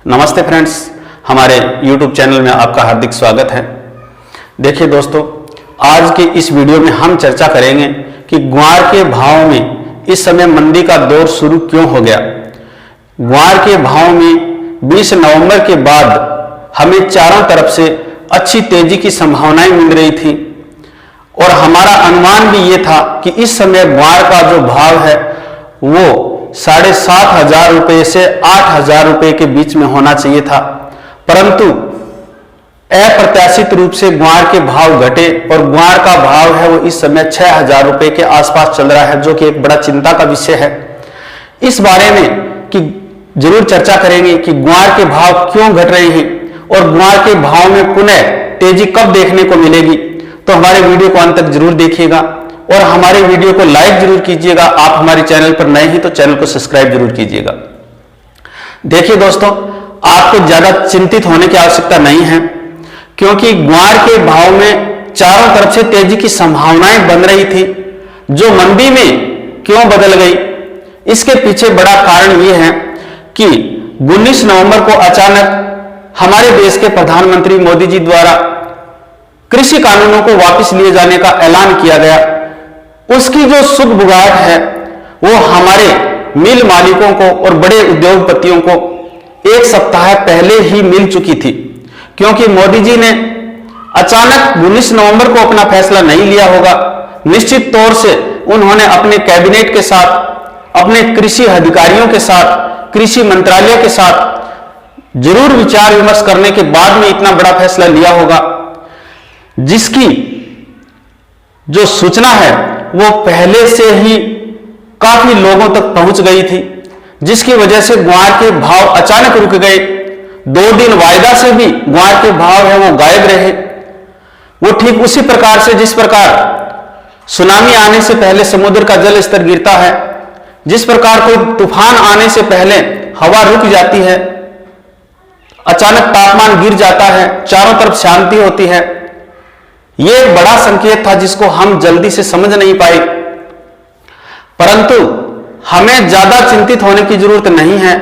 नमस्ते फ्रेंड्स, हमारे YouTube channel में आपका हार्दिक स्वागत है। देखिए दोस्तों, आज के इस वीडियो में हम चर्चा करेंगे कि ग्वार के भाव में इस समय मंदी का दौर शुरू क्यों हो गया। ग्वार के भाव में 20 नवंबर के बाद हमें चारों तरफ से अच्छी तेजी की संभावनाएं मिल रही थी और हमारा अनुमान भी ये था कि इस समय ग्वार का जो भाव है वो 7,500 रुपए से 8,000 रुपए के बीच में होना चाहिए था, परंतु अप्रत्याशित रूप से ग्वार के भाव घटे और ग्वार का भाव है वो इस समय 6,000 रुपए के आसपास चल रहा है, जो कि एक बड़ा चिंता का विषय है। इस बारे में कि जरूर चर्चा करेंगे कि ग्वार के भाव क्यों घट रहे हैं और ग्वार के भाव में पुनः तेजी कब देखने को मिलेगी। तो हमारे वीडियो को अंत तक जरूर देखिएगा और हमारे वीडियो को लाइक जरूर कीजिएगा। आप हमारे चैनल पर नए हैं तो चैनल को सब्सक्राइब जरूर कीजिएगा। देखिए दोस्तों, आपको ज्यादा चिंतित होने की आवश्यकता नहीं है, क्योंकि ग्वार के भाव में चारों तरफ से तेजी की संभावनाएं बन रही थी, जो मंदी में क्यों बदल गई। इसके पीछे बड़ा कारण यह है कि 19 नवंबर को अचानक हमारे देश के प्रधानमंत्री मोदी जी द्वारा कृषि कानूनों को वापस लिए जाने का ऐलान किया गया। उसकी जो सुगबुगाहट है वो हमारे मिल मालिकों को और बड़े उद्योगपतियों को एक सप्ताह पहले ही मिल चुकी थी, क्योंकि मोदी जी ने अचानक 19 नवंबर को अपना फैसला नहीं लिया होगा। निश्चित तौर से उन्होंने अपने कैबिनेट के साथ, अपने कृषि अधिकारियों के साथ, कृषि मंत्रालय के साथ जरूर विचार विमर्श करने के बाद में इतना बड़ा फैसला लिया होगा, जिसकी जो सूचना है वो पहले से ही काफी लोगों तक पहुंच गई थी, जिसकी वजह से ग्वार के भाव अचानक रुक गए। 2 दिन वायदा से भी ग्वार के भाव है वो गायब रहे। वो ठीक उसी प्रकार से जिस प्रकार सुनामी आने से पहले समुद्र का जल स्तर गिरता है, जिस प्रकार कोई तूफान आने से पहले हवा रुक जाती है, अचानक तापमान गिर जाता है, चारों तरफ शांति होती है। यह एक बड़ा संकेत था जिसको हम जल्दी से समझ नहीं पाए, परंतु हमें ज्यादा चिंतित होने की जरूरत नहीं है,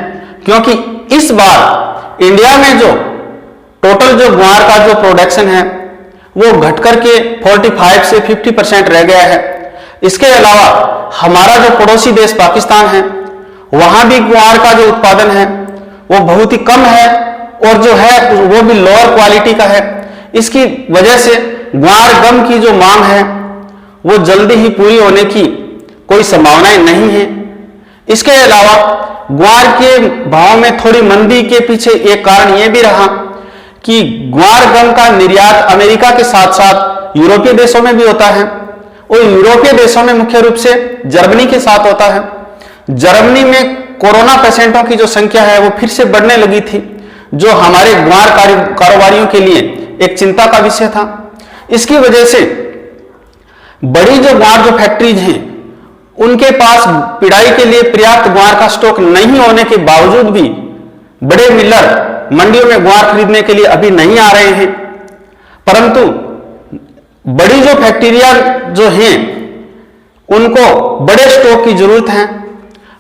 क्योंकि इस बार इंडिया में जो टोटल जो ग्वार का जो प्रोडक्शन है वो घट करके 45 से 50% रह गया है। इसके अलावा हमारा जो पड़ोसी देश पाकिस्तान है, वहां भी ग्वार का जो उत्पादन है वो बहुत ही कम है और जो है वो भी लोअर क्वालिटी का है। इसकी वजह से ग्वार गम की जो मांग है वो जल्दी ही पूरी होने की कोई संभावनाएं नहीं है। इसके अलावा ग्वार के भाव में थोड़ी मंदी के पीछे एक कारण यह भी रहा कि ग्वार गम का निर्यात अमेरिका के साथ साथ यूरोपीय देशों में भी होता है और यूरोपीय देशों में मुख्य रूप से जर्मनी के साथ होता है। जर्मनी में कोरोना पेशेंटों की जो संख्या है वो फिर से बढ़ने लगी थी, जो हमारे ग्वार कारोबारियों के लिए एक चिंता का विषय था। इसकी वजह से बड़ी जो ग्वार जो फैक्ट्रीज हैं उनके पास पिड़ाई के लिए पर्याप्त ग्वार का स्टॉक नहीं होने के बावजूद भी बड़े मिलर मंडियों में ग्वार खरीदने के लिए अभी नहीं आ रहे हैं, परंतु बड़ी जो फैक्ट्रियां जो हैं उनको बड़े स्टॉक की जरूरत है।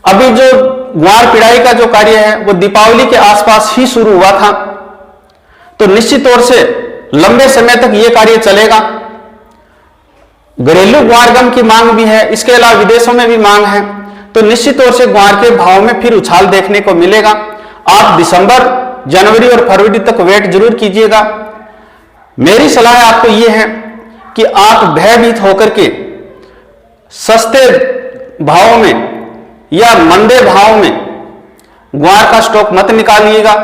अभी जो ग्वार पिड़ाई का जो कार्य है वो दीपावली के आसपास ही शुरू हुआ था, तो निश्चित तौर से लंबे समय तक यह कार्य चलेगा। घरेलू ग्वार गम की मांग भी है, इसके अलावा विदेशों में भी मांग है, तो निश्चित तौर से ग्वार के भाव में फिर उछाल देखने को मिलेगा। आप दिसंबर, जनवरी और फरवरी तक वेट जरूर कीजिएगा। मेरी सलाह आपको यह है कि आप भयभीत होकर के सस्ते भाव में या मंदे भाव में ग्वार का स्टॉक मत निकालिएगा,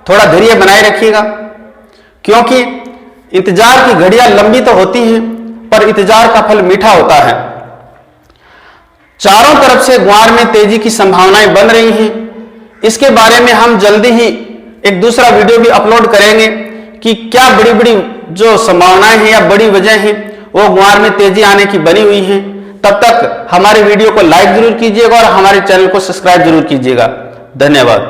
थोड़ा धैर्य बनाए रखिएगा, क्योंकि इंतजार की घड़ियां लंबी तो होती हैं पर इंतजार का फल मीठा होता है। चारों तरफ से ग्वार में तेजी की संभावनाएं बन रही हैं। इसके बारे में हम जल्दी ही एक दूसरा वीडियो भी अपलोड करेंगे कि क्या बड़ी बड़ी जो संभावनाएं हैं या बड़ी वजह हैं वो ग्वार में तेजी आने की बनी हुई हैं। तब तक हमारे वीडियो को लाइक जरूर कीजिएगा और हमारे चैनल को सब्सक्राइब जरूर कीजिएगा। धन्यवाद।